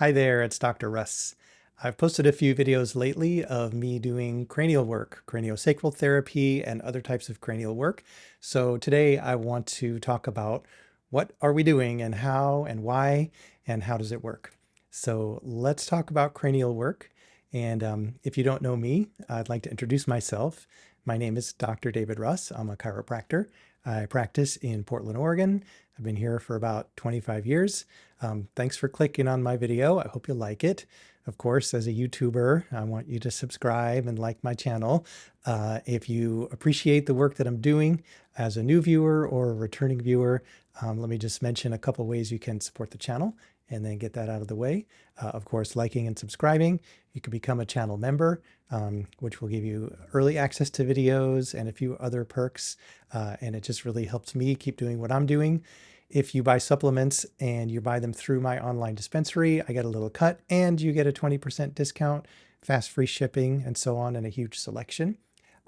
Hi there, it's Dr. Russ. I've posted a few videos lately of me doing cranial work, craniosacral therapy, and other types of cranial work. So today I want to talk about what are we doing and how and why and how does it work. So let's talk about cranial work. And if you don't know me, I'd like to introduce myself. My name is Dr. David Russ. I'm a chiropractor. I practice in Portland, Oregon. I've been here for about 25 years. Thanks for clicking on my video. I hope you like it. Of course, as a YouTuber, I want you to subscribe and like my channel. If you appreciate the work that I'm doing as a new viewer or a returning viewer, let me just mention a couple ways you can support the channel and then get that out of the way. Of course, liking and subscribing. You can become a channel member, which will give you early access to videos and a few other perks. And it just really helps me keep doing what I'm doing. If you buy supplements and you buy them through my online dispensary, I get a little cut and you get a 20% discount, fast free shipping, and so on, and a huge selection.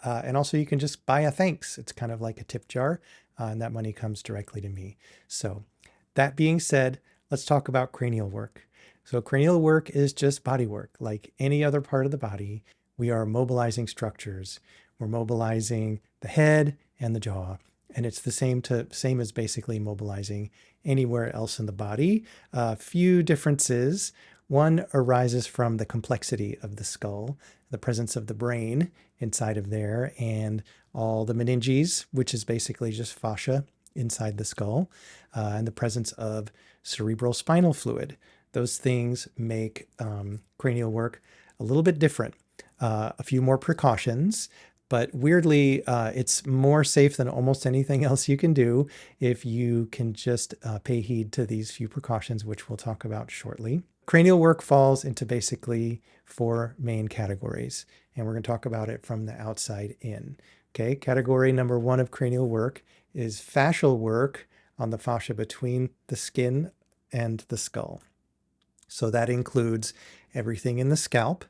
And also you can just buy a thanks. It's kind of like a tip jar, and that money comes directly to me. So that being said, let's talk about cranial work. So cranial work is just body work. Like any other part of the body, we are mobilizing structures. We're mobilizing the head and the jaw. And it's the same as basically mobilizing anywhere else in the body. A few differences. One arises from the complexity of the skull, the presence of the brain inside of there, and all the meninges, which is basically just fascia inside the skull, and the presence of cerebral spinal fluid. Those things make cranial work a little bit different. A few more precautions. But weirdly, it's more safe than almost anything else you can do if you can just pay heed to these few precautions, which we'll talk about shortly. Cranial work falls into basically four main categories, and we're going to talk about it from the outside in. Okay, category number one of cranial work is fascial work on the fascia between the skin and the skull. So that includes everything in the scalp.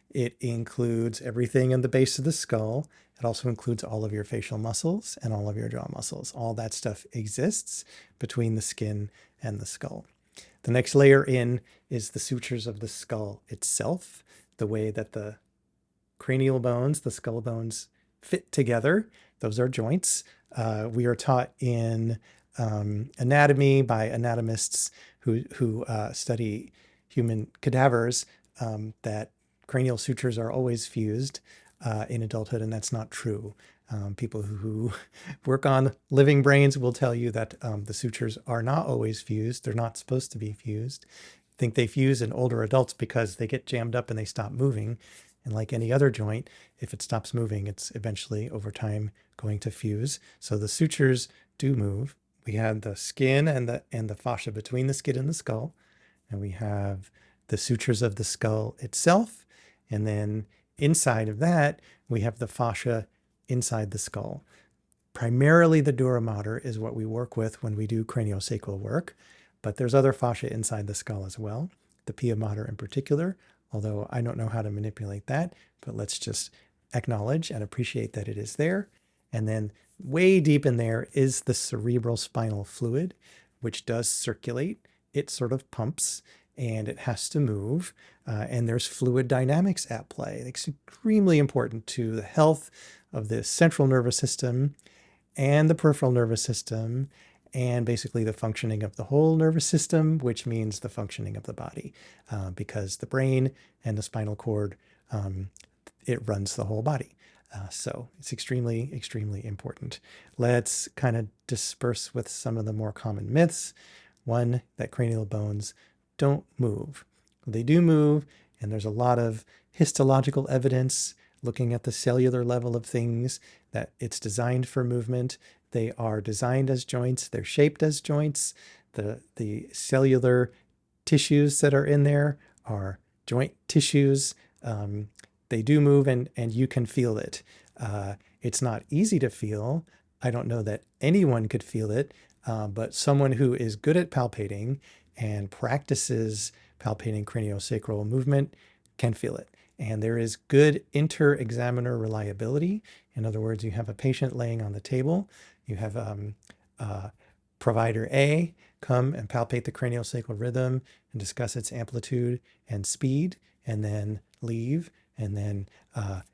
It includes everything in the base of the skull. It also includes all of your facial muscles and all of your jaw muscles. All that stuff exists between the skin and the skull. The next layer in is the sutures of the skull itself, the way that the cranial bones, the skull bones, fit together. Those are joints. We are taught in anatomy by anatomists who study human cadavers that cranial sutures are always fused in adulthood, and that's not true. People who work on living brains will tell you that the sutures are not always fused. They're not supposed to be fused. I think they fuse in older adults because they get jammed up and they stop moving. And like any other joint, if it stops moving, it's eventually over time going to fuse. So the sutures do move. We have the skin and the fascia between the skin and the skull, and we have the sutures of the skull itself. And then inside of that, we have the fascia inside the skull. Primarily the dura mater is what we work with when we do craniosacral work, but there's other fascia inside the skull as well, the pia mater in particular, although I don't know how to manipulate that, but let's just acknowledge and appreciate that it is there. And then way deep in there is the cerebral spinal fluid, which does circulate. It sort of pumps and it has to move, and there's fluid dynamics at play. It's extremely important to the health of the central nervous system and the peripheral nervous system, and basically the functioning of the whole nervous system, which means the functioning of the body, because the brain and the spinal cord, it runs the whole body. So it's extremely, extremely important. Let's kind of disperse with some of the more common myths. One, that cranial bones don't move. They do move, and there's a lot of histological evidence looking at the cellular level of things that it's designed for movement. They are designed as joints. They're shaped as joints. The cellular tissues that are in there are joint tissues. They do move, and you can feel it. It's not easy to feel. I don't know that anyone could feel it, but someone who is good at palpating and practices palpating craniosacral movement can feel it. And there is good inter-examiner reliability. In other words, you have a patient laying on the table, you have provider A come and palpate the craniosacral rhythm and discuss its amplitude and speed, and then leave. And then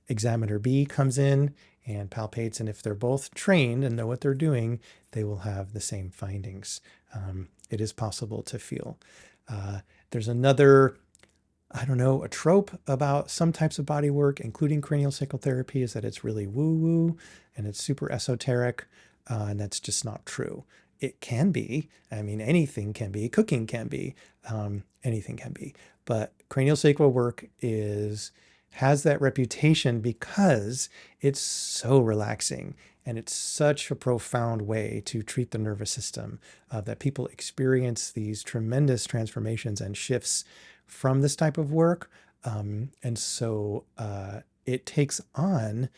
examiner B comes in and palpates, and if they're both trained and know what they're doing, they will have the same findings. It is possible to feel. There's another, I don't know, a trope about some types of body work, including craniosacral therapy, is that it's really woo-woo and it's super esoteric, and that's just not true. It can be. I mean, anything can be. Cooking can be. Anything can be. But craniosacral work has that reputation because it's so relaxing and it's such a profound way to treat the nervous system, that people experience these tremendous transformations and shifts from this type of work. And so it takes on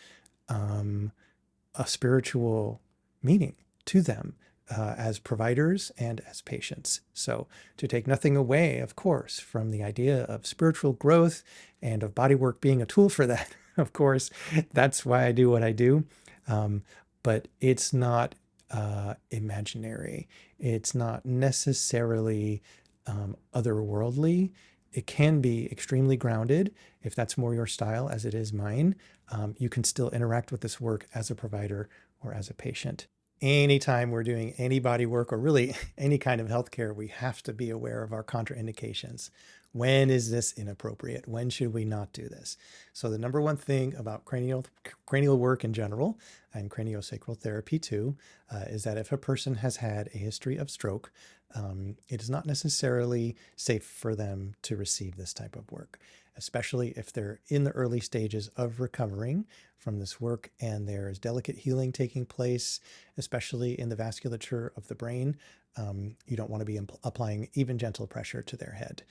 a spiritual meaning to them as providers and as patients. So to take nothing away, of course, from the idea of spiritual growth and of bodywork being a tool for that, of course, that's why I do what I do. But it's not imaginary. It's not necessarily otherworldly. It can be extremely grounded if that's more your style, as it is mine. You can still interact with this work as a provider or as a patient. Anytime we're doing any body work or really any kind of healthcare, we have to be aware of our contraindications. When is this inappropriate? When should we not do this? So the number one thing about cranial work in general, and craniosacral therapy too, is that if a person has had a history of stroke, it is not necessarily safe for them to receive this type of work, especially if they're in the early stages of recovering from this work and there is delicate healing taking place, especially in the vasculature of the brain. You don't want to be applying even gentle pressure to their head.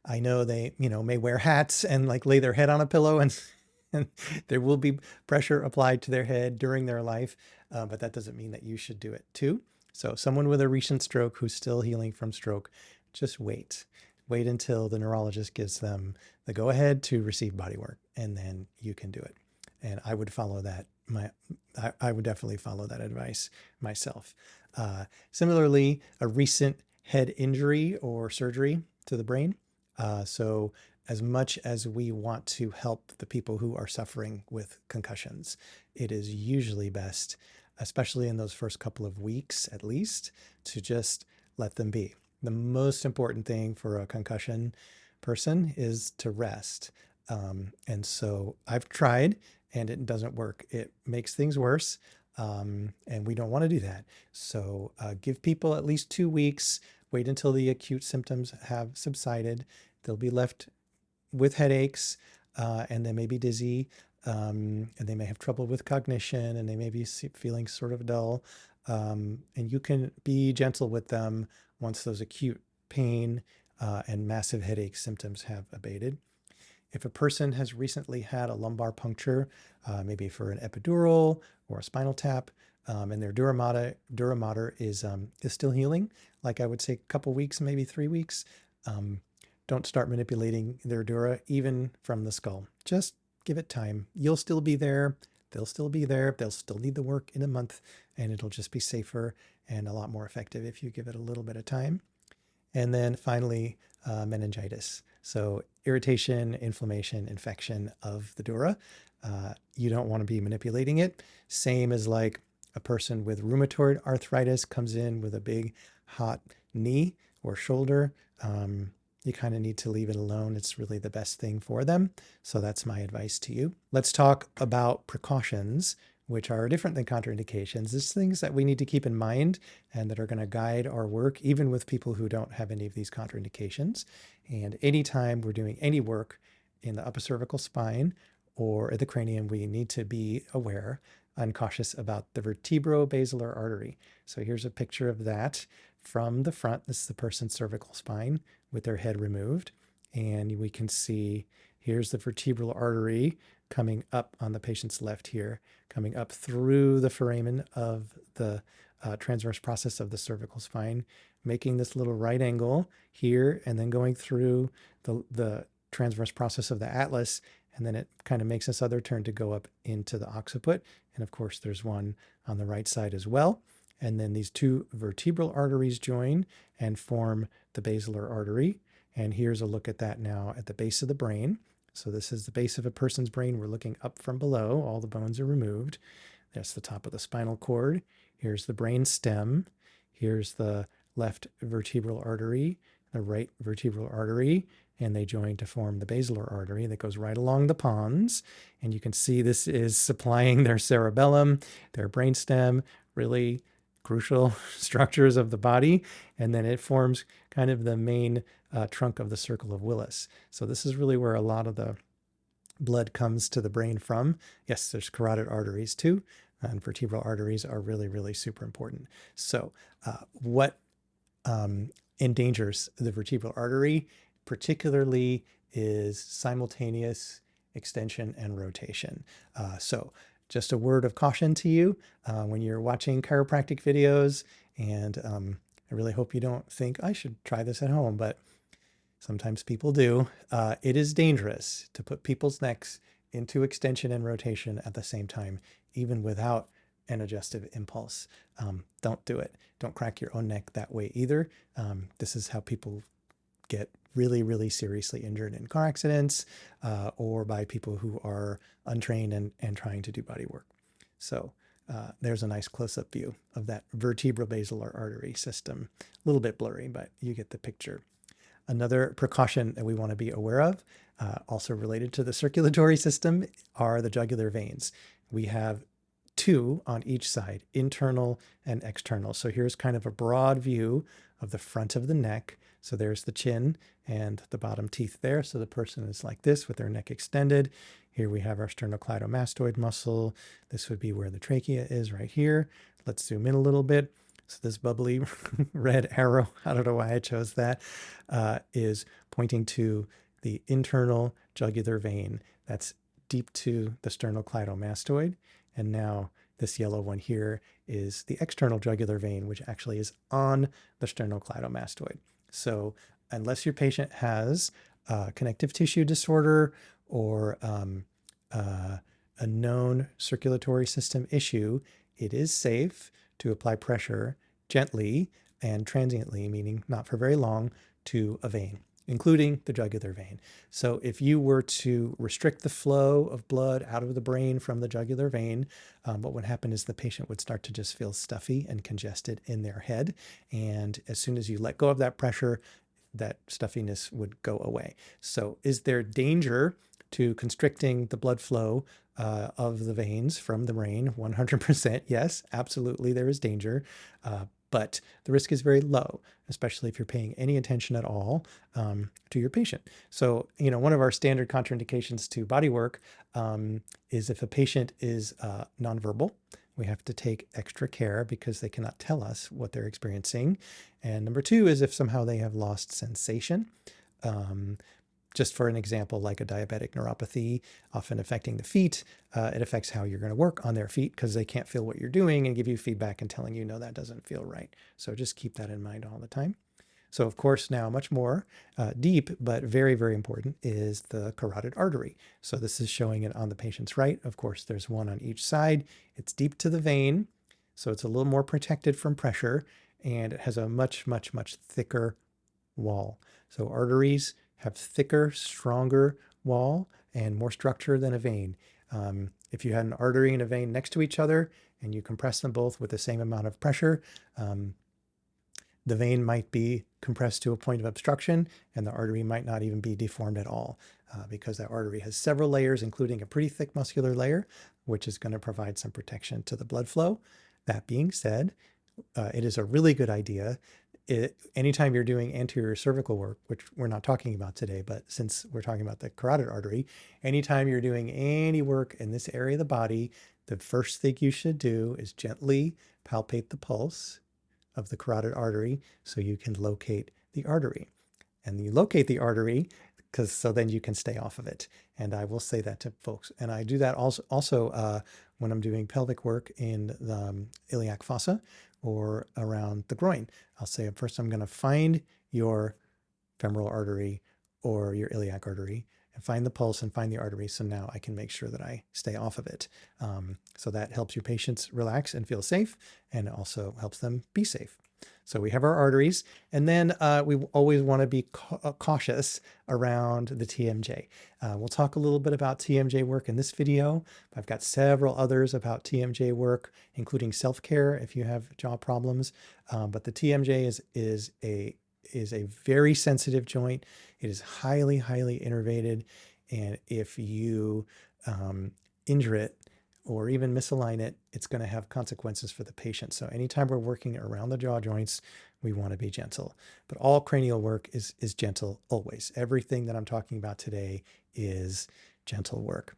I know they, may wear hats and like lay their head on a pillow, and there will be pressure applied to their head during their life, but that doesn't mean that you should do it too. So someone with a recent stroke who's still healing from stroke, just wait. Wait until the neurologist gives them the go-ahead to receive bodywork, and then you can do it. And I would follow that. I would definitely follow that advice myself. Similarly, a recent head injury or surgery to the brain. So as much as we want to help the people who are suffering with concussions, it is usually best, especially in those first couple of weeks at least, to just let them be. The most important thing for a concussion person is to rest. And so I've tried and it doesn't work. It makes things worse. And we don't want to do that. So give people at least 2 weeks, wait until the acute symptoms have subsided. They'll be left with headaches, and they may be dizzy, and they may have trouble with cognition, and they may be feeling sort of dull. And you can be gentle with them once those acute pain and massive headache symptoms have abated. If a person has recently had a lumbar puncture, maybe for an epidural or a spinal tap, and their dura mater is still healing, like I would say a couple weeks, maybe 3 weeks, don't start manipulating their dura even from the skull. Just give it time. You'll still be there. They'll still be there. They'll still need the work in a month, and it'll just be safer and a lot more effective if you give it a little bit of time. And then finally, meningitis. So irritation, inflammation, infection of the dura. You don't want to be manipulating it. Same as like a person with rheumatoid arthritis comes in with a big hot knee or shoulder. You kind of need to leave it alone. It's really the best thing for them. So that's my advice to you. Let's talk about precautions, which are different than contraindications. There's things that we need to keep in mind and that are going to guide our work, even with people who don't have any of these contraindications. And anytime we're doing any work in the upper cervical spine or at the cranium, we need to be aware and cautious about the vertebrobasilar artery. So here's a picture of that from the front. This is the person's cervical spine with their head removed. And we can see here's the vertebral artery coming up on the patient's left here, coming up through the foramen of the transverse process of the cervical spine, making this little right angle here, and then going through the transverse process of the atlas, and then it kind of makes this other turn to go up into the occiput. And of course, there's one on the right side as well. and then these two vertebral arteries join and form the basilar artery. And here's a look at that now at the base of the brain. So this is the base of a person's brain. We're looking up from below. All the bones are removed. That's the top of the spinal cord. Here's the brain stem. Here's the left vertebral artery, the right vertebral artery, and they join to form the basilar artery that goes right along the pons. And you can see this is supplying their cerebellum, their brainstem, really crucial structures of the body. And then it forms kind of the main trunk of the circle of Willis. So this is really where a lot of the blood comes to the brain from. Yes, there's carotid arteries too, and vertebral arteries are really, really super important. So what endangers the vertebral artery particularly is simultaneous extension and rotation. So just a word of caution to you when you're watching chiropractic videos, and I really hope you don't think I should try this at home, but sometimes people do. It is dangerous to put people's necks into extension and rotation at the same time, even without an adjustive impulse. Don't do it. Don't crack your own neck that way either. This is how people get really, really seriously injured in car accidents or by people who are untrained and trying to do body work. So there's a nice close-up view of that vertebral-basilar artery system. A little bit blurry, but you get the picture. Another precaution that we want to be aware of, also related to the circulatory system, are the jugular veins. We have two on each side, internal and external. So here's kind of a broad view of the front of the neck. So there's the chin and the bottom teeth there. So the person is like this with their neck extended. Here we have our sternocleidomastoid muscle. This would be where the trachea is right here. Let's zoom in a little bit. So this bubbly red arrow, I don't know why I chose that, is pointing to the internal jugular vein. That's deep to the sternocleidomastoid. And now this yellow one here is the external jugular vein, which actually is on the sternocleidomastoid. So unless your patient has connective tissue disorder or a known circulatory system issue, it is safe to apply pressure gently and transiently, meaning not for very long, to a vein, including the jugular vein. So if you were to restrict the flow of blood out of the brain from the jugular vein, what would happen is the patient would start to just feel stuffy and congested in their head. And as soon as you let go of that pressure, that stuffiness would go away. So is there danger to constricting the blood flow of the veins from the brain? 100% yes, absolutely there is danger. But the risk is very low, especially if you're paying any attention at all to your patient. So, one of our standard contraindications to body work is if a patient is nonverbal, we have to take extra care because they cannot tell us what they're experiencing. And number two is if somehow they have lost sensation. Just for an example, like a diabetic neuropathy, often affecting the feet, it affects how you're going to work on their feet because they can't feel what you're doing and give you feedback and telling you, no, that doesn't feel right. So just keep that in mind all the time. So of course, now much more deep, but very, very important is the carotid artery. So this is showing it on the patient's right. Of course, there's one on each side. It's deep to the vein, so it's a little more protected from pressure, and it has a much, much, much thicker wall. So arteries have thicker, stronger wall and more structure than a vein. If you had an artery and a vein next to each other and you compress them both with the same amount of pressure, the vein might be compressed to a point of obstruction and the artery might not even be deformed at all because that artery has several layers, including a pretty thick muscular layer, which is going to provide some protection to the blood flow. That being said, it is a really good idea anytime you're doing anterior cervical work, which we're not talking about today, but since we're talking about the carotid artery, anytime you're doing any work in this area of the body, the first thing you should do is gently palpate the pulse of the carotid artery so you can locate the artery. And you locate the artery so then you can stay off of it. And I will say that to folks. And I do that also when I'm doing pelvic work in the iliac fossa or around the groin. I'll say first I'm going to find your femoral artery or your iliac artery. and find the pulse and find the artery. So now I can make sure that I stay off of it. So that helps your patients relax and feel safe, and it also helps them be safe. So we have our arteries, and then we always want to be cautious around the TMJ. We'll talk a little bit about TMJ work in this video. I've got several others about TMJ work, including self-care if you have jaw problems. But the TMJ is a very sensitive joint. It is highly, highly innervated, and if you injure it or even misalign it, it's going to have consequences for the patient. So anytime we're working around the jaw joints, we want to be gentle. But all cranial work is gentle always. Everything that I'm talking about today is gentle work.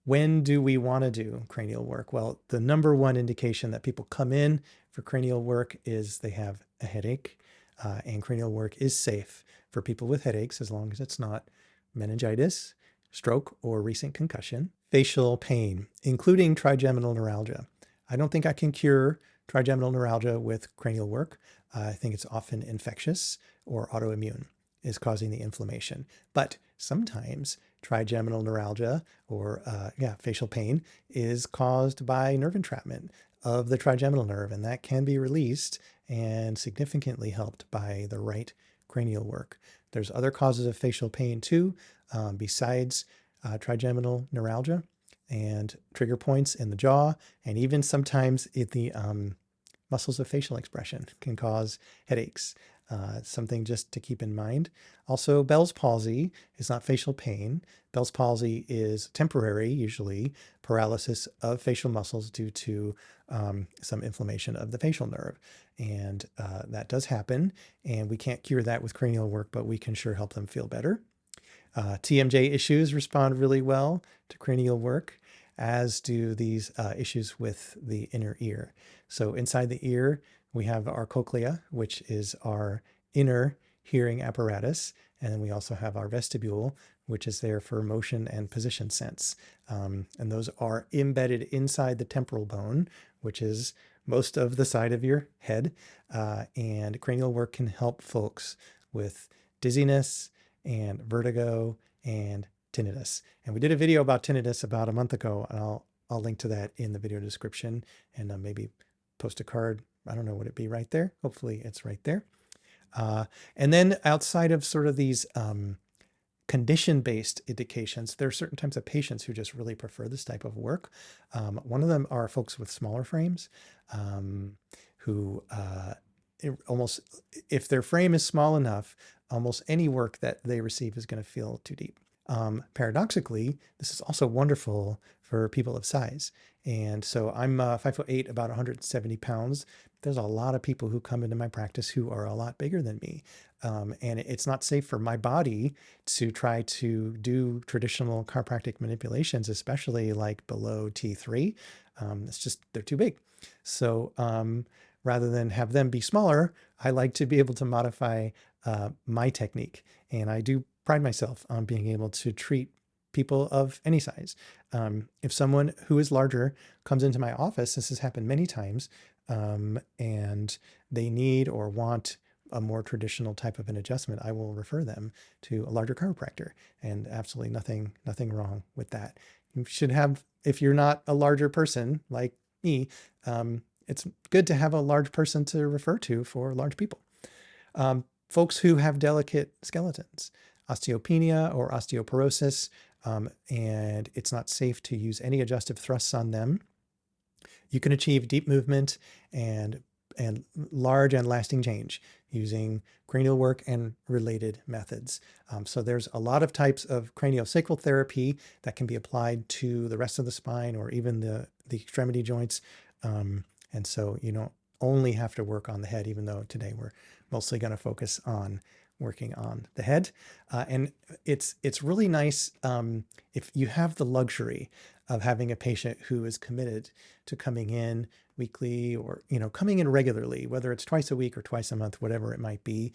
When do we want to do cranial work? Well, the number one indication that people come in for cranial work is they have a headache, and cranial work is safe for people with headaches as long as it's not meningitis, stroke, or recent concussion. Facial pain, including trigeminal neuralgia. I don't think I can cure trigeminal neuralgia with cranial work. I think it's often infectious or autoimmune is causing the inflammation. But sometimes trigeminal neuralgia or facial pain is caused by nerve entrapment of the trigeminal nerve, and that can be released and significantly helped by the right cranial work. There's other causes of facial pain too, besides trigeminal neuralgia and trigger points in the jaw, and even sometimes the muscles of facial expression can cause headaches. Something just to keep in mind. Also, Bell's palsy is not facial pain. Bell's palsy is temporary, usually paralysis of facial muscles due to some inflammation of the facial nerve. And that does happen, and we can't cure that with cranial work, but we can sure help them feel better. TMJ issues respond really well to cranial work, as do these issues with the inner ear. So inside the ear, we have our cochlea, which is our inner hearing apparatus. And then we also have our vestibule, which is there for motion and position sense. And those are embedded inside the temporal bone, which is most of the side of your head. And cranial work can help folks with dizziness and vertigo and tinnitus. And we did a video about tinnitus about a month ago, and I'll link to that in the video description, and maybe post a card. I don't know, would it be right there? Hopefully it's right there. And then outside of sort of these condition-based indications, there are certain types of patients who just really prefer this type of work. One of them are folks with smaller frames who almost, if their frame is small enough, almost any work that they receive is going to feel too deep. Paradoxically, this is also wonderful for people of size. And so I'm 5'8", about 170 pounds. There's a lot of people who come into my practice who are a lot bigger than me. And it's not safe for my body to try to do traditional chiropractic manipulations, especially like below T3. It's just, they're too big. So rather than have them be smaller, I like to be able to modify my technique. And I do pride myself on being able to treat people of any size. If someone who is larger comes into my office, this has happened many times, and they need or want a more traditional type of an adjustment, I will refer them to a larger chiropractor, and absolutely nothing wrong with that. You should have, if you're not a larger person like me, it's good to have a large person to refer to for large people. Folks who have delicate skeletons, osteopenia or osteoporosis, and it's not safe to use any adjustive thrusts on them. You can achieve deep movement and large and lasting change using cranial work and related methods. So there's a lot of types of craniosacral therapy that can be applied to the rest of the spine or even the extremity joints. And so you don't only have to work on the head, even though today we're mostly going to focus on working on the head. And it's really nice if you have the luxury of having a patient who is committed to coming in weekly or, coming in regularly, whether it's twice a week or twice a month, whatever it might be.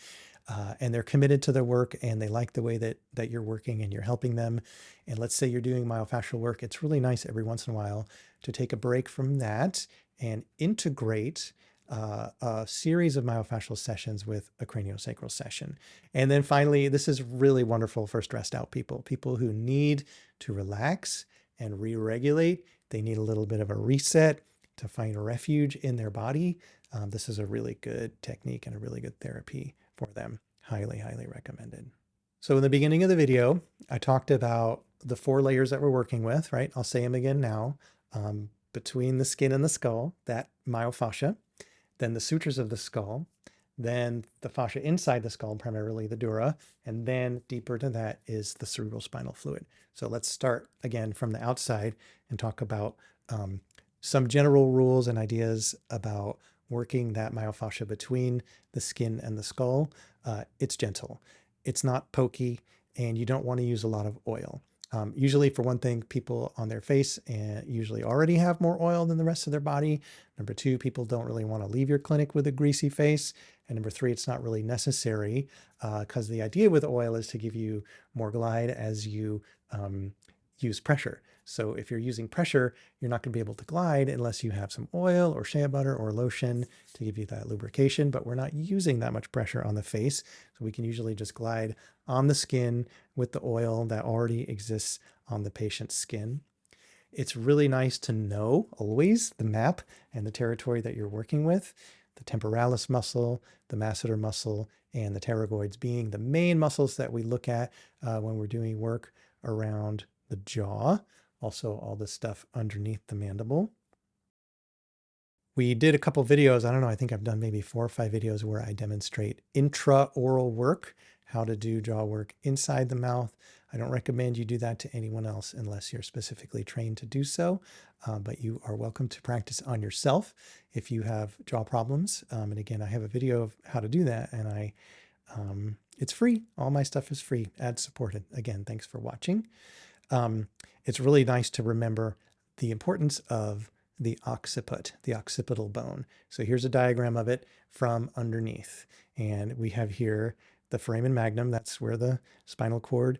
And they're committed to their work and they like the way that you're working and you're helping them. And let's say you're doing myofascial work. It's really nice every once in a while to take a break from that and integrate a series of myofascial sessions with a craniosacral session. And then finally, this is really wonderful for stressed out people who need to relax and re-regulate. They need a little bit of a reset to find a refuge in their body. This is a really good technique and a really good therapy for them. Highly, highly recommended. So in the beginning of the video, I talked about the 4 layers that we're working with, right? I'll say them again now. Between the skin and the skull, that myofascia, then the sutures of the skull, then the fascia inside the skull, primarily the dura, and then deeper to that is the cerebral spinal fluid. So let's start again from the outside and talk about some general rules and ideas about working that myofascia between the skin and the skull. It's gentle, it's not pokey, and you don't want to use a lot of oil. Usually, for one thing, people on their face usually already have more oil than the rest of their body. Number 2, people don't really want to leave your clinic with a greasy face. And number 3, it's not really necessary because the idea with oil is to give you more glide as you use pressure. So if you're using pressure, you're not going to be able to glide unless you have some oil or shea butter or lotion to give you that lubrication, but we're not using that much pressure on the face. So we can usually just glide on the skin with the oil that already exists on the patient's skin. It's really nice to know always the map and the territory that you're working with. The temporalis muscle, the masseter muscle, and the pterygoids being the main muscles that we look at when we're doing work around the jaw. Also, all the stuff underneath the mandible. We did a couple videos, I don't know, I think I've done maybe 4 or 5 videos where I demonstrate intraoral work, how to do jaw work inside the mouth. I don't recommend you do that to anyone else unless you're specifically trained to do so, but you are welcome to practice on yourself if you have jaw problems. And again, I have a video of how to do that, and it's free. All my stuff is free, ad supported. Again, thanks for watching. It's really nice to remember the importance of the occiput, the occipital bone. So here's a diagram of it from underneath. And we have here the foramen magnum. That's where the spinal cord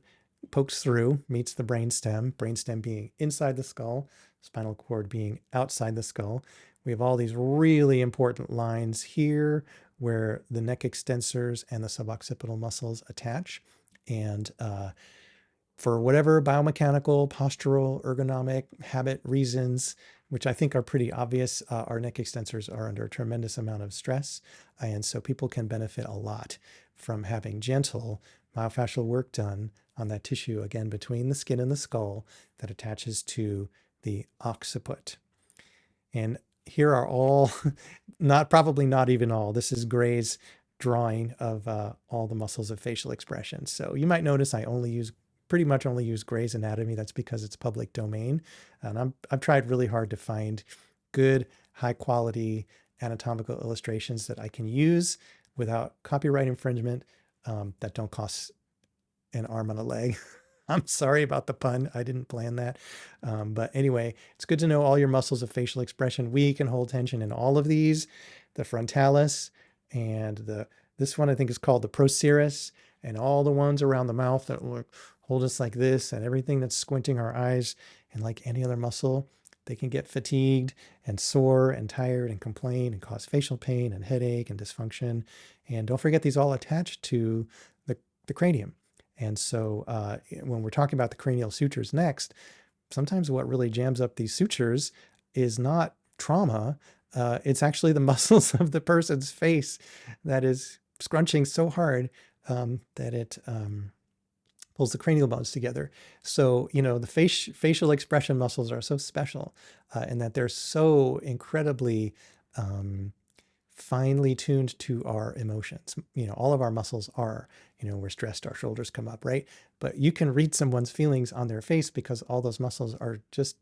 pokes through, meets the brainstem being inside the skull, spinal cord being outside the skull. We have all these really important lines here where the neck extensors and the suboccipital muscles attach. And for whatever biomechanical, postural, ergonomic, habit reasons, which I think are pretty obvious, our neck extensors are under a tremendous amount of stress. And so people can benefit a lot from having gentle myofascial work done on that tissue, again, between the skin and the skull that attaches to the occiput. And here are all, probably not even all, this is Gray's drawing of all the muscles of facial expression. So you might notice I pretty much only use Gray's anatomy. That's because it's public domain. And I've tried really hard to find good, high quality anatomical illustrations that I can use without copyright infringement that don't cost an arm and a leg. I'm sorry about the pun. I didn't plan that. But anyway, it's good to know all your muscles of facial expression. We can hold tension in all of these, the frontalis and this one I think is called the procerus, and all the ones around the mouth that will hold us like this, and everything that's squinting our eyes. And like any other muscle, they can get fatigued and sore and tired and complain and cause facial pain and headache and dysfunction. And don't forget, these all attach to the cranium. And so when we're talking about the cranial sutures next, sometimes what really jams up these sutures is not trauma. It's actually the muscles of the person's face that is scrunching so hard that it pulls the cranial bones together. So, you know, the facial expression muscles are so special in that they're so incredibly finely tuned to our emotions. You know, all of our muscles are, you know, we're stressed, our shoulders come up, right? But you can read someone's feelings on their face because all those muscles are just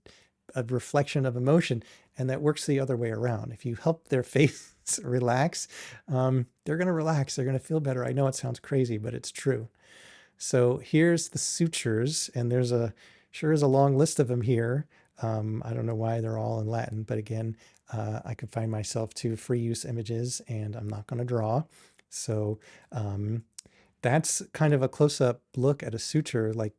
a reflection of emotion, and that works the other way around. If you help their face relax, they're going to relax. They're going to feel better. I know it sounds crazy, but it's true. So here's the sutures, and there's sure is a long list of them here. I don't know why they're all in Latin, but again, I could find myself to free use images, and I'm not going to draw. So that's kind of a close-up look at a suture, like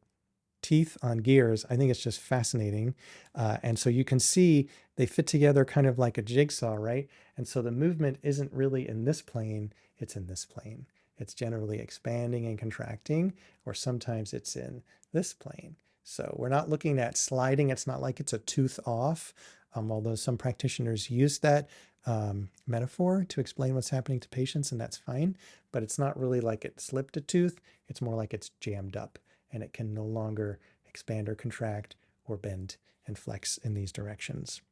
teeth on gears. I think it's just fascinating. And so you can see they fit together kind of like a jigsaw, right? And so the movement isn't really in this plane, it's in this plane. It's generally expanding and contracting, or sometimes it's in this plane. So we're not looking at sliding. It's not like it's a tooth off, although some practitioners use that metaphor to explain what's happening to patients, and that's fine. But it's not really like it slipped a tooth. It's more like it's jammed up, and it can no longer expand or contract or bend and flex in these directions.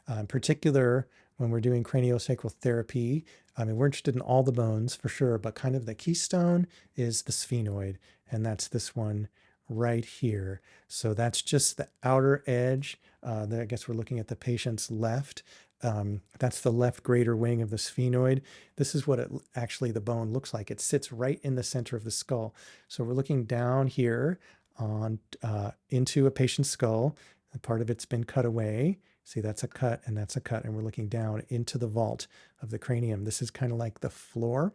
In particular, when we're doing craniosacral therapy, I mean, we're interested in all the bones for sure, but kind of the keystone is the sphenoid, and that's this one right here. So that's just the outer edge. I guess we're looking at the patient's left. That's the left greater wing of the sphenoid. This is what actually the bone looks like. It sits right in the center of the skull. So we're looking down here on into a patient's skull. And part of it's been cut away. See, that's a cut and that's a cut. And we're looking down into the vault of the cranium. This is kind of like the floor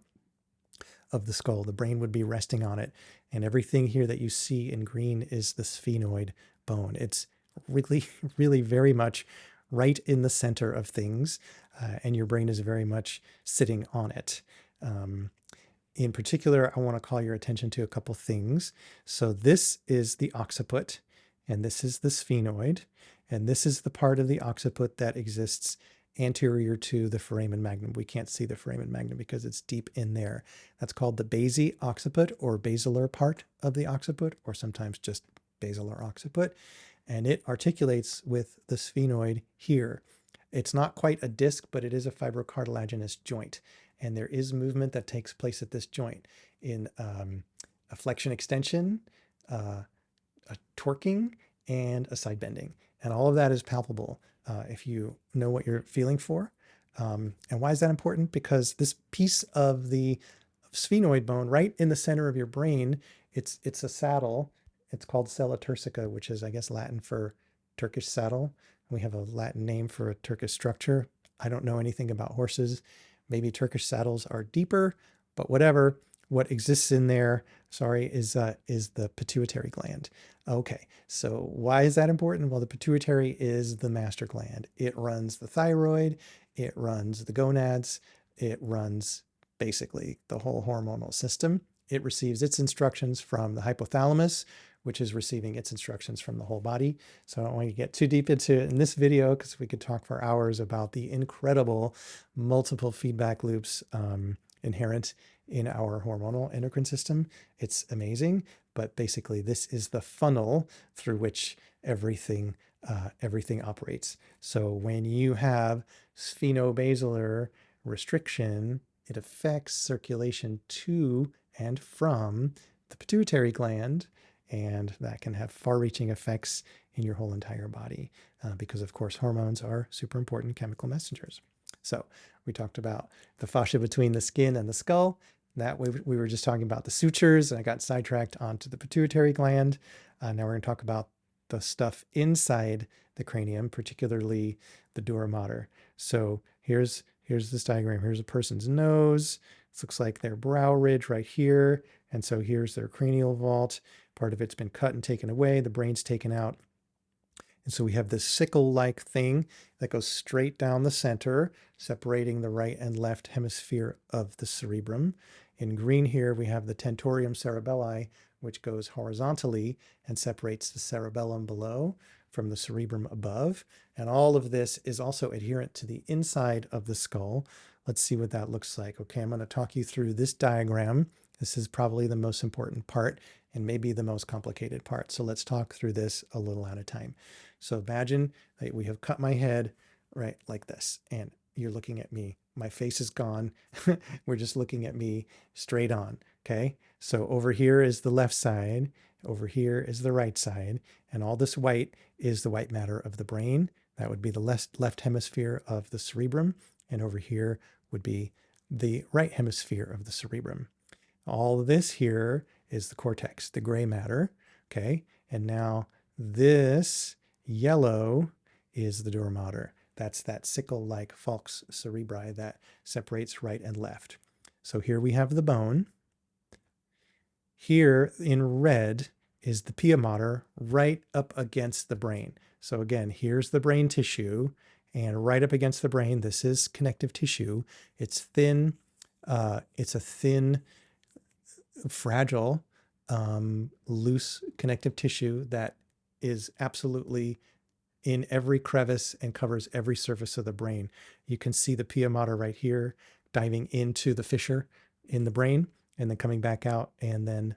of the skull. The brain would be resting on it. And everything here that you see in green is the sphenoid bone. It's really, really very much right in the center of things, and your brain is very much sitting on it. In particular, I want to call your attention to a couple things. So this is the occiput, and this is the sphenoid, and this is the part of the occiput that exists anterior to the foramen magnum. We can't see the foramen magnum because it's deep in there. That's called the basi-occiput or basilar part of the occiput, or sometimes just basilar occiput. And it articulates with the sphenoid here. It's not quite a disc, but it is a fibrocartilaginous joint. And there is movement that takes place at this joint in a flexion extension, a torquing, and a side bending. And all of that is palpable if you know what you're feeling for. And why is that important? Because this piece of the sphenoid bone right in the center of your brain, it's a saddle. It's called sella turcica, which is, I guess, Latin for Turkish saddle. We have a Latin name for a Turkish structure. I don't know anything about horses. Maybe Turkish saddles are deeper, but whatever. What exists in there, sorry, is the pituitary gland. Okay, so why is that important? Well, the pituitary is the master gland. It runs the thyroid, it runs the gonads, it runs basically the whole hormonal system. It receives its instructions from the hypothalamus, which is receiving its instructions from the whole body. So I don't want to get too deep into it in this video because we could talk for hours about the incredible multiple feedback loops inherent in our hormonal endocrine system. It's amazing, but basically this is the funnel through which everything operates. So when you have sphenobasilar restriction, it affects circulation to and from the pituitary gland, and that can have far-reaching effects in your whole entire body because, of course, hormones are super important chemical messengers. So we talked about the fascia between the skin and the skull. That way we were just talking about the sutures, and I got sidetracked onto the pituitary gland. Now we're going to talk about the stuff inside the cranium, particularly the dura mater. So here's this diagram. Here's a person's nose. This looks like their brow ridge right here. And so here's their cranial vault. Part of it's been cut and taken away. The brain's taken out. And so we have this sickle-like thing that goes straight down the center, separating the right and left hemisphere of the cerebrum. In green here, we have the tentorium cerebelli, which goes horizontally and separates the cerebellum below from the cerebrum above. And all of this is also adherent to the inside of the skull. Let's see what that looks like. Okay, I'm going to talk you through this diagram. This is probably the most important part and maybe the most complicated part. So let's talk through this a little at a time. So imagine that we have cut my head right like this, and you're looking at me. My face is gone. We're just looking at me straight on. Okay. So over here is the left side. Over here is the right side. And all this white is the white matter of the brain. That would be the left hemisphere of the cerebrum. And over here would be the right hemisphere of the cerebrum. All of this here is the cortex, the gray matter. Okay. And now this yellow is the dura mater. That's that sickle-like falx cerebri that separates right and left. So here we have the bone. Here in red is the pia mater right up against the brain. So again, here's the brain tissue, and right up against the brain, this is connective tissue. It's thin. It's a thin, fragile, loose connective tissue that is absolutely in every crevice and covers every surface of the brain. You can see the pia mater right here diving into the fissure in the brain and then coming back out, and then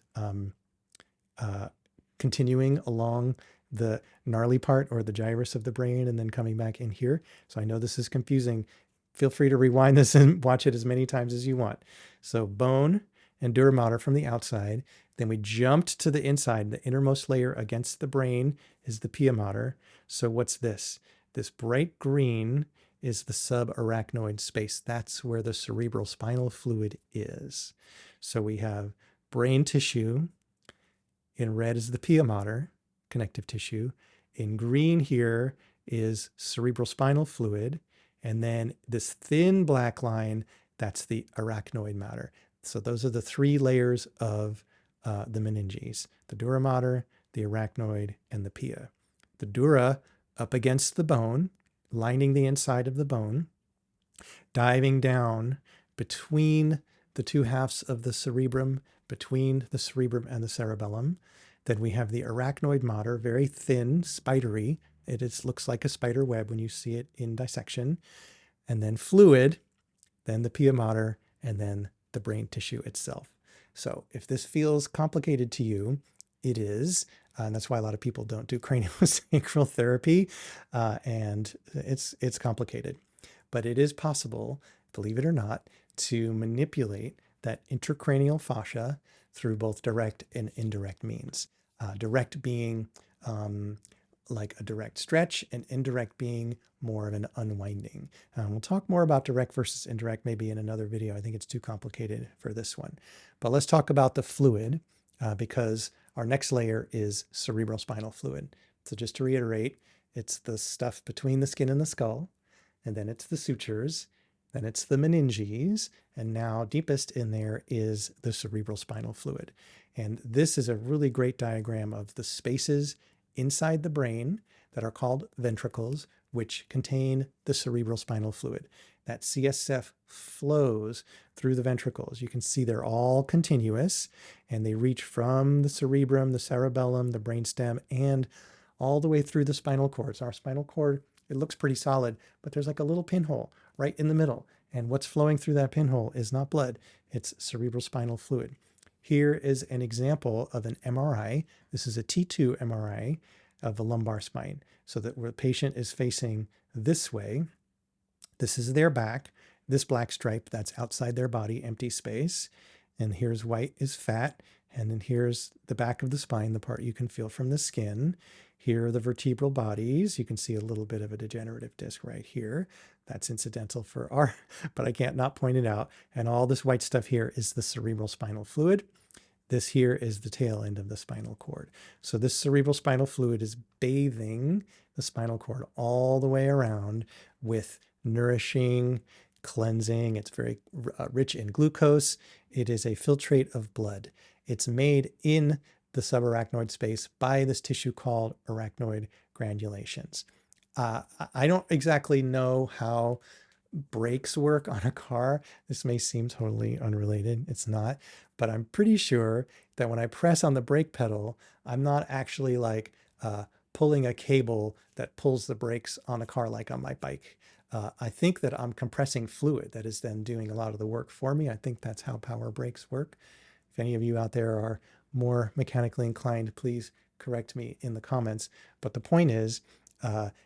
continuing along the gnarly part or the gyrus of the brain and then coming back in here. So I know this is confusing. Feel free to rewind this and watch it as many times as you want. So bone and dura mater from the outside. Then we jumped to the inside. The innermost layer against the brain is the pia mater. So what's this? This bright green is the subarachnoid space. That's where the cerebral spinal fluid is. So we have brain tissue. In red is the pia mater, connective tissue. In green here is cerebral spinal fluid. And then this thin black line, that's the arachnoid mater. So those are the three layers of the meninges: the dura mater, the arachnoid, and the pia. The dura up against the bone, lining the inside of the bone, diving down between the two halves of the cerebrum, between the cerebrum and the cerebellum. Then we have the arachnoid mater, very thin, spidery. Looks like a spider web when you see it in dissection. And then fluid, then the pia mater, and then the brain tissue itself. So if this feels complicated to you, it is. And that's why a lot of people don't do craniosacral therapy. And it's complicated. But it is possible, believe it or not, to manipulate that intracranial fascia through both direct and indirect means. Direct being like a direct stretch, and indirect being more of an unwinding. We'll talk more about direct versus indirect maybe in another video. I think it's too complicated for this one. But let's talk about the fluid because our next layer is cerebrospinal fluid. So just to reiterate, it's the stuff between the skin and the skull, and then it's the sutures, then it's the meninges, and now deepest in there is the cerebrospinal fluid. And this is a really great diagram of the spaces inside the brain that are called ventricles, which contain the cerebrospinal fluid. That CSF flows through the ventricles. You can see they're all continuous, and they reach from the cerebrum, the cerebellum, the brainstem, and all the way through the spinal cord. So our spinal cord, it looks pretty solid, but there's like a little pinhole right in the middle. And what's flowing through that pinhole is not blood, it's cerebrospinal fluid. Here is an example of an MRI. This is a T2 MRI of the lumbar spine. So that where the patient is facing this way, this is their back, this black stripe, that's outside their body, empty space. And here's white is fat. And then here's the back of the spine, the part you can feel from the skin. Here are the vertebral bodies. You can see a little bit of a degenerative disc right here. That's incidental for our, but I can't not point it out. And all this white stuff here is the cerebral spinal fluid. This here is the tail end of the spinal cord. So this cerebral spinal fluid is bathing the spinal cord all the way around with nourishing, cleansing. It's very rich in glucose. It is a filtrate of blood. It's made in the subarachnoid space by this tissue called arachnoid granulations. I don't exactly know how brakes work on a car. This may seem totally unrelated. It's not, but I'm pretty sure that when I press on the brake pedal, I'm not actually like pulling a cable that pulls the brakes on a car like on my bike. I think that I'm compressing fluid that is then doing a lot of the work for me. I think that's how power brakes work. If any of you out there are more mechanically inclined, please correct me in the comments. But the point is,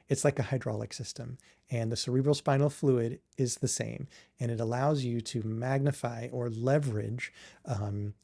it's like a hydraulic system, and the cerebrospinal fluid is the same, and it allows you to magnify or leverage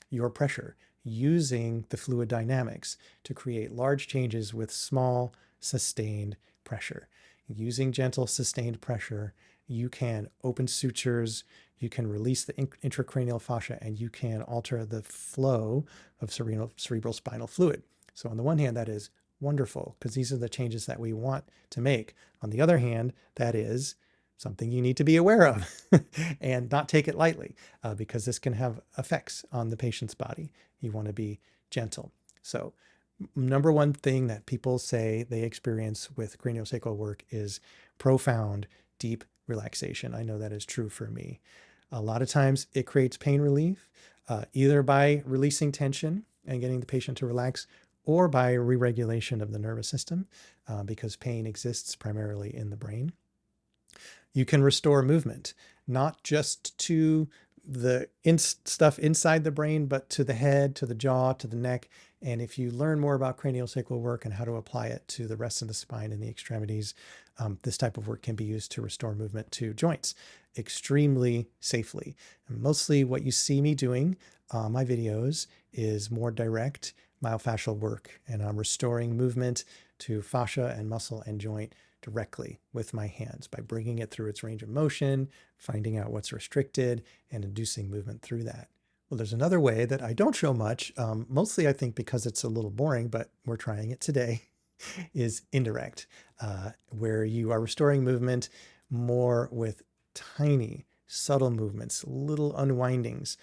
your pressure using the fluid dynamics to create large changes with small sustained pressure. Using gentle sustained pressure, you can open sutures, you can release the intracranial fascia, and you can alter the flow of cerebrospinal fluid. So on the one hand, that is wonderful because these are the changes that we want to make. On the other hand, that is something you need to be aware of and not take it lightly because this can have effects on the patient's body. You want to be gentle. So Number one thing that people say they experience with craniosacral work is profound, deep relaxation. I know that is true for me. A lot of times it creates pain relief, either by releasing tension and getting the patient to relax, or by re-regulation of the nervous system, because pain exists primarily in the brain. You can restore movement, not just to the stuff inside the brain, but to the head, to the jaw, to the neck. And if you learn more about craniosacral work and how to apply it to the rest of the spine and the extremities, this type of work can be used to restore movement to joints extremely safely. And mostly what you see me doing on my videos is more direct myofascial work, and I'm restoring movement to fascia and muscle and joint directly with my hands by bringing it through its range of motion, finding out what's restricted, and inducing movement through that. Well, there's another way that I don't show much, mostly I think because it's a little boring, but we're trying it today, is indirect, where you are restoring movement more with tiny, subtle movements, little unwindings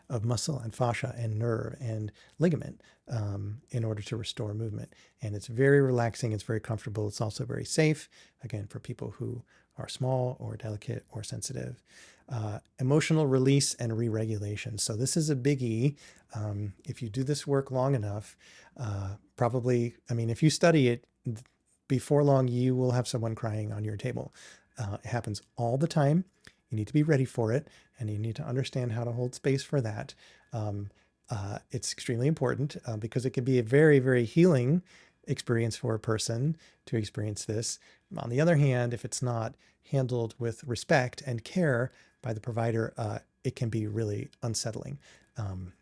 of muscle and fascia and nerve and ligament in order to restore movement. And it's very relaxing. It's very comfortable. It's also very safe, again, for people who are small or delicate or sensitive. Emotional release and re-regulation. So this is a biggie. If you do this work long enough, probably, I mean, if you study it, before long, you will have someone crying on your table. It happens all the time. You need to be ready for it, and you need to understand how to hold space for that. It's extremely important because it can be a very, very healing experience for a person to experience this. On the other hand, if it's not handled with respect and care by the provider, it can be really unsettling.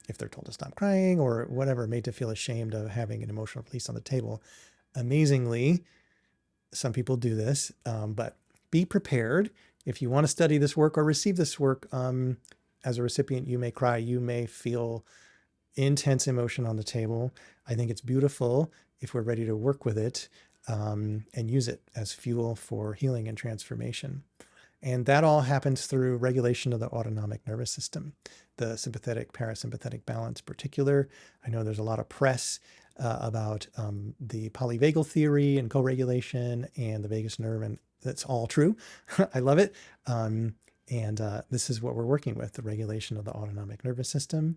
If they're told to stop crying or whatever, made to feel ashamed of having an emotional release on the table. Amazingly, some people do this, but be prepared. If you want to study this work or receive this work, as a recipient, you may cry, you may feel intense emotion on the table. I think it's beautiful if we're ready to work with it and use it as fuel for healing and transformation. And that all happens through regulation of the autonomic nervous system, the sympathetic parasympathetic balance in particular. I know there's a lot of press about the polyvagal theory and co-regulation and the vagus nerve, and that's all true. I love it. This is what we're working with, the regulation of the autonomic nervous system,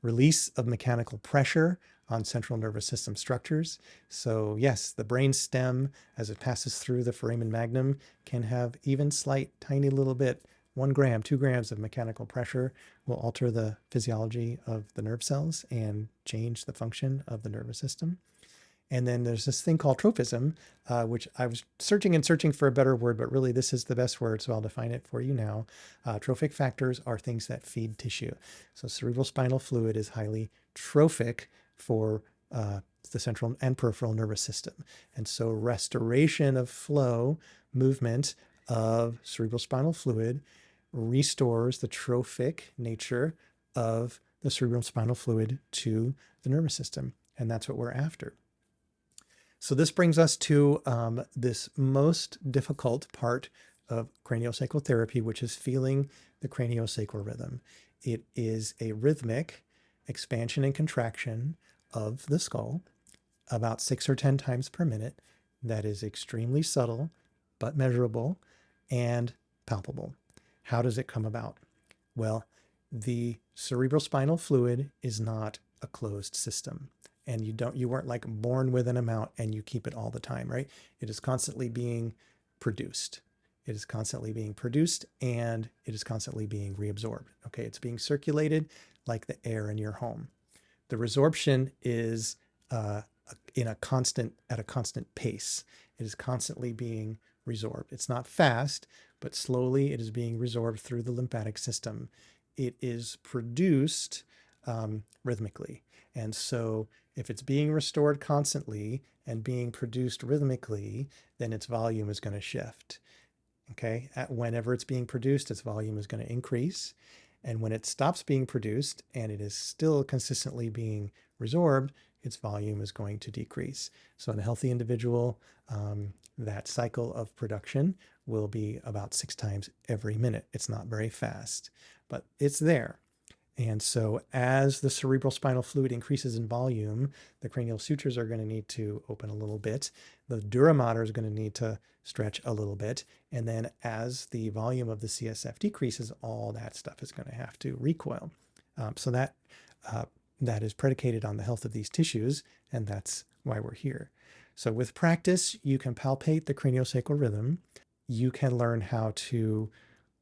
release of mechanical pressure on central nervous system structures. So yes, the brain stem, as it passes through the foramen magnum, can have even slight, tiny little bit, 1 gram, 2 grams of mechanical pressure will alter the physiology of the nerve cells and change the function of the nervous system. And then there's this thing called trophism, which I was searching and searching for a better word, but really this is the best word, so I'll define it for you now. Trophic factors are things that feed tissue. So cerebral spinal fluid is highly trophic for the central and peripheral nervous system. And so restoration of flow, movement of cerebral spinal fluid restores the trophic nature of the cerebral spinal fluid to the nervous system. And that's what we're after. So this brings us to this most difficult part of craniosacral therapy, which is feeling the craniosacral rhythm. It is a rhythmic expansion and contraction of the skull about 6 or 10 times per minute that is extremely subtle, but measurable and palpable. How does it come about? Well, the cerebral spinal fluid is not a closed system. And you weren't like born with an amount and you keep it all the time, right? It is constantly being produced. It is constantly being produced and it is constantly being reabsorbed. Okay, it's being circulated like the air in your home. The resorption is at a constant pace. It is constantly being resorbed. It's not fast, but slowly it is being resorbed through the lymphatic system. It is produced rhythmically. And so if it's being restored constantly and being produced rhythmically, then its volume is going to shift. Okay, whenever it's being produced, its volume is going to increase. And when it stops being produced and it is still consistently being resorbed, its volume is going to decrease. So in a healthy individual, that cycle of production will be about 6 times every minute. It's not very fast, but it's there. And so as the cerebral spinal fluid increases in volume, the cranial sutures are going to need to open a little bit. The dura mater is going to need to stretch a little bit. And then as the volume of the CSF decreases, all that stuff is going to have to recoil. So that is predicated on the health of these tissues, and that's why we're here. So with practice, you can palpate the craniosacral rhythm. You can learn how to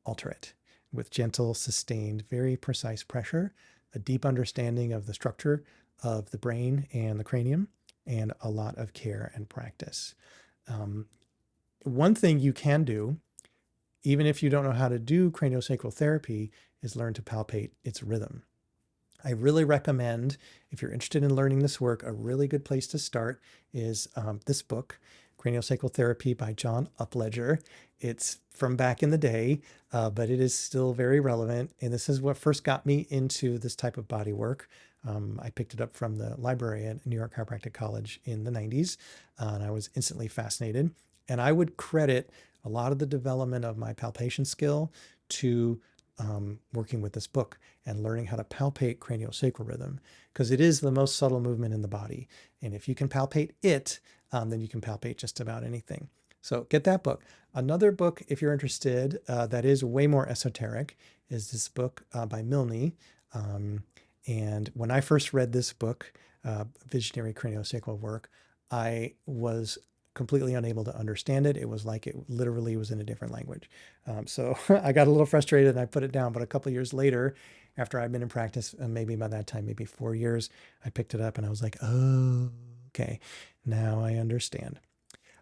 alter it with gentle, sustained, very precise pressure, a deep understanding of the structure of the brain and the cranium, and a lot of care and practice. One thing you can do, even if you don't know how to do craniosacral therapy, is learn to palpate its rhythm. I really recommend, if you're interested in learning this work, a really good place to start is this book, Craniosacral Therapy by John Upledger. It's from back in the day, but it is still very relevant. And this is what first got me into this type of body work. I picked it up from the library at New York Chiropractic College in the 90s, and I was instantly fascinated. And I would credit a lot of the development of my palpation skill to working with this book and learning how to palpate craniosacral rhythm, because it is the most subtle movement in the body. And if you can palpate it, then you can palpate just about anything. So get that book. Another book, if you're interested, that is way more esoteric, is this book by Milne. And when I first read this book, Visionary Craniosacral Work, I was completely unable to understand it. It was like it literally was in a different language. So I got a little frustrated and I put it down. But a couple of years later, after I'd been in practice, maybe by that time, maybe 4 years, I picked it up and I was like, oh, okay, now I understand.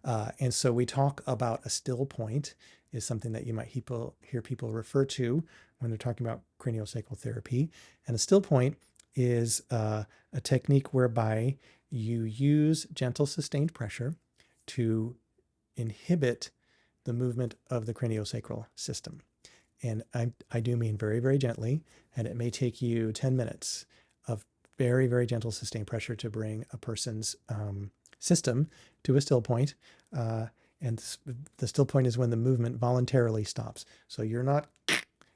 And so we talk about a still point is something that you might hear people refer to when they're talking about craniosacral therapy. And a still point is a technique whereby you use gentle sustained pressure to inhibit the movement of the craniosacral system. And I do mean very, very gently, and it may take you 10 minutes of very, very gentle sustained pressure to bring a person's system to a still point. And the still point is when the movement voluntarily stops. So you're not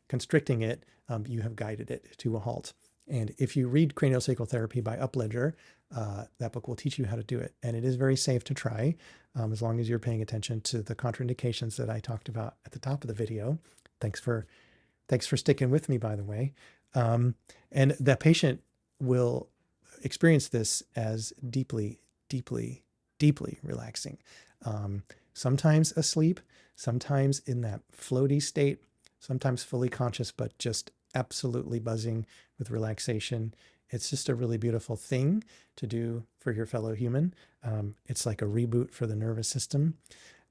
constricting it, you have guided it to a halt. And if you read Craniosacral Therapy by Upledger, that book will teach you how to do it. And it is very safe to try, as long as you're paying attention to the contraindications that I talked about at the top of the video. Thanks for sticking with me, by the way. And the patient will experience this as deeply, deeply, deeply relaxing. Sometimes asleep, sometimes in that floaty state, sometimes fully conscious, but just absolutely buzzing with relaxation. It's just a really beautiful thing to do for your fellow human. It's like a reboot for the nervous system.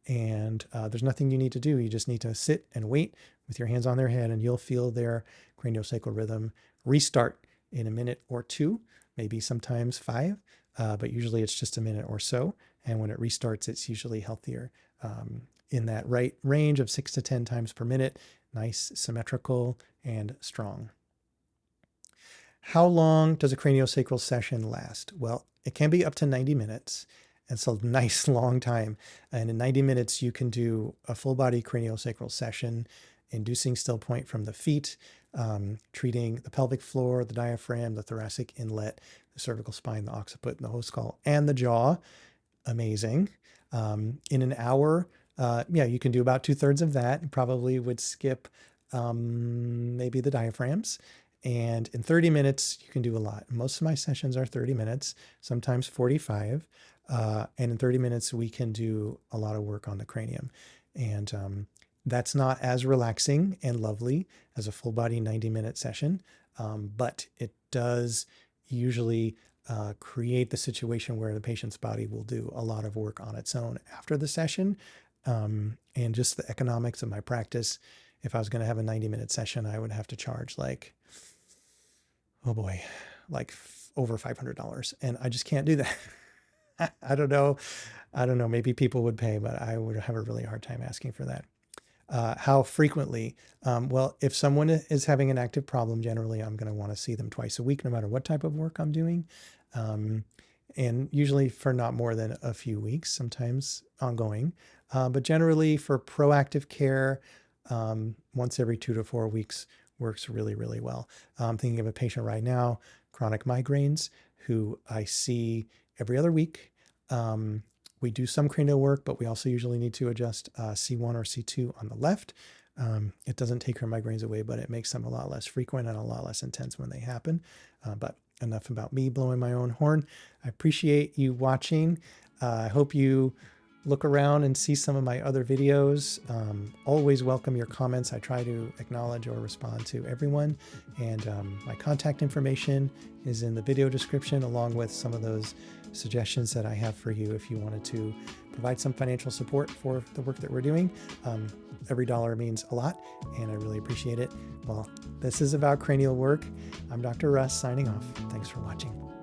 And there's nothing you need to do. You just need to sit and wait with your hands on their head, and you'll feel their craniosacral rhythm restart in a minute or two, maybe sometimes 5, but usually it's just a minute or so. And when it restarts, it's usually healthier in that right range of 6 to 10 times per minute, nice, symmetrical, and strong. How long does a craniosacral session last? Well, it can be up to 90 minutes. It's a nice long time. And in 90 minutes, you can do a full body craniosacral session, inducing still point from the feet, treating the pelvic floor, the diaphragm, the thoracic inlet, the cervical spine, the occiput, the whole skull, and the jaw. Amazing. In an hour, you can do about 2/3 of that. You probably would skip maybe the diaphragms. And in 30 minutes, you can do a lot. Most of my sessions are 30 minutes, sometimes 45. And in 30 minutes, we can do a lot of work on the cranium. And that's not as relaxing and lovely as a full body 90-minute session, but it does usually create the situation where the patient's body will do a lot of work on its own after the session. And just the economics of my practice, if I was going to have a 90-minute session, I would have to charge like, oh boy, like over $500. And I just can't do that. I don't know. Maybe people would pay, but I would have a really hard time asking for that. How frequently? Well, if someone is having an active problem, generally I'm going to want to see them twice a week, no matter what type of work I'm doing. And usually for not more than a few weeks, sometimes ongoing. But generally for proactive care, once every 2 to 4 weeks works really, really well. I'm thinking of a patient right now, chronic migraines, who I see every other week. We do some cranial work, but we also usually need to adjust C1 or C2 on the left. It doesn't take her migraines away, but it makes them a lot less frequent and a lot less intense when they happen. But enough about me blowing my own horn. I appreciate you watching. I hope you look around and see some of my other videos. Always welcome your comments. I try to acknowledge or respond to everyone. And my contact information is in the video description, along with some of those suggestions that I have for you if you wanted to provide some financial support for the work that we're doing. Every dollar means a lot, and I really appreciate it. Well, this is about cranial work. I'm Dr. Russ signing off. Thanks for watching.